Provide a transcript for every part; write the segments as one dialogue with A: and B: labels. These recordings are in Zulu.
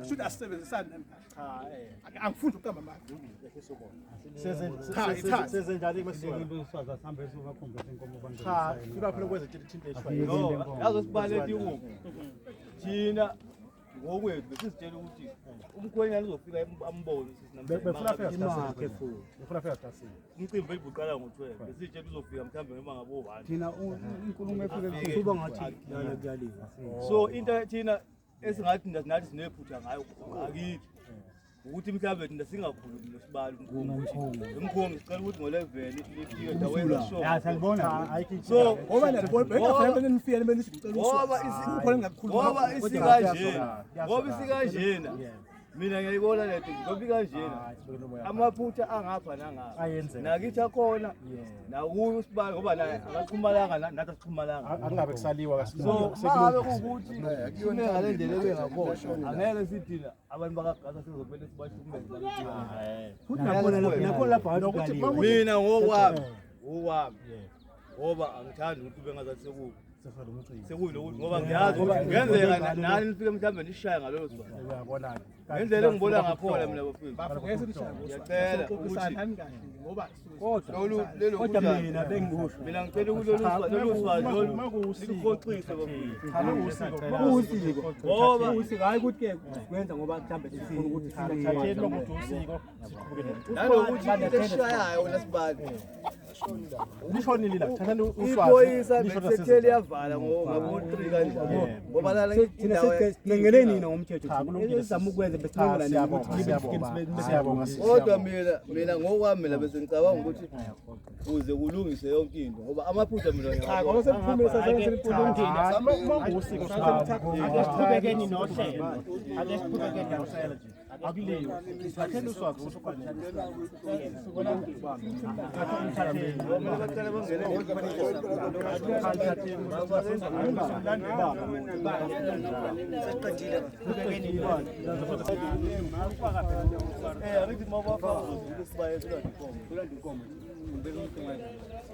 A: should asebenzisana angifunda ukamba manje senze njalo masizwa sihambe sizokhombisa inkomo abantu cha fika phela kwenza thina eshwayo yazo sibaleti ukuphi thina ngokwethu besizitshela ukuthi umkhwenyana uzofika ambone befuna feka tasini umcimbi elibuqala ngo12 besizitshela uzofika mhlambe noma ngabo 1 thina inkulumo efike kuba ngathi yala kuyaliwa so into thina esingathi nathi sinephutha ngayo akithi ukuthi mhlambe thina singakhulumi nosibali umkhongi sicela ukuthi ngo11 lifike dawenza show salibona so ngoba nalibona nifike benisicela ngoba isikhona ngakukhuluma ngoba isikanjena mina ngiyayibona lethu ngoba ikanjena amaphutha angapha nangapha nakithi akhona nakuyo usibali ngoba naye akaxhumalanga nathi axhumalanga akungabe kusaliwa so ngabe ukuthi kuyona ngalendlela ebengakhohlwa angeke sithina abantu bakagaza sizovele sibashukumele futhi nakho lapha ukuthi mina ngokwami ngoba angithandi ukuthi ube ngazathi sekulokuthi ngoba ngiyazi ngenzeka nani nifike mhlambe nishaya ngalelo sibani uyabona ngendlela engibona ngakhona mina bafiki bafike nishaya ngiyacela ukuthi ngoba kodwa mina bengikusho mina ngicela kulolu sibani lolu sikhoxise bafiki ngoba usiko hayi ukuthi ke kwenza ngoba mhlambe sifuna ukuthi singathatheni ukuthi usiko siqhubukele nalokuthi leshayayo lasibani lishonile la thatha uswazi lisethele yavala ngabo 3 kanjalo ngoba la indawo ngengele nina ngomthetho esizama ukwenza besicabanga nani ukuthi siyabonga kodwa mina ngokwami la bese ngicabanga ukuthi kuze kulungise yonke into ngoba amaphutha mina cha ngoba sekuphumile sasebenzisa mangusiko siqhubekeni nohlelo ake siqhubekeni nohlelo akuliyo sathela uswazi usukhona sibona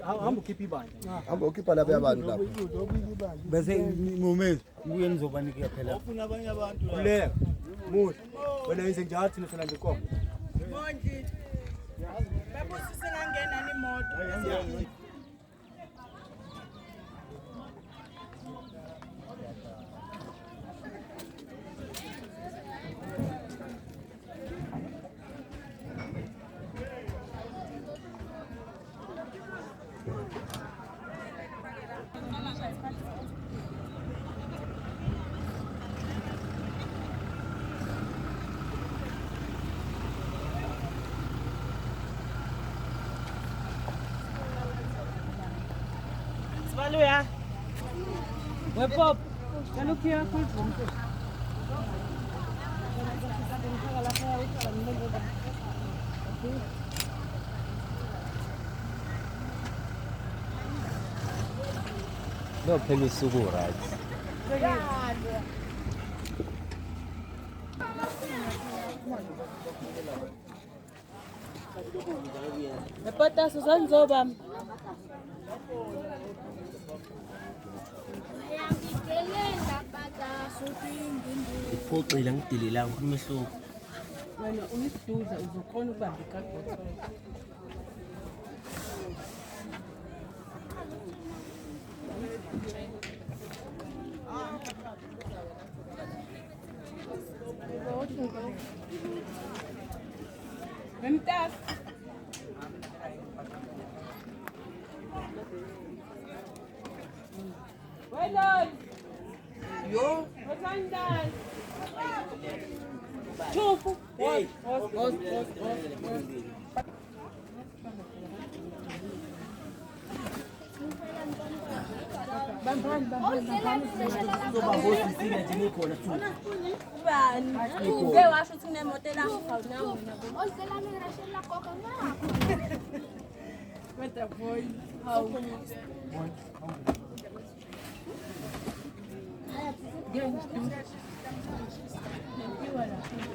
A: hamba ukhipha ibandla hamba ukhipha lapha yabantu lapha bese ngumezi ngibuye nizobanika phela ufuna abanye abantu kuleka muhle wena yenze njalo thina sona nje inkomo manje babo sisengangena imoto Hallelujah. Whip up. Can you hear us? No, penny sugar, right? The potas son zoba. Iphoqi la ngidilila ngikhuluma isihluku wena uyiduza uzokhona ukubamba ikagoti Ventas Bueno Yo, ¿qué andas?
B: Chufu.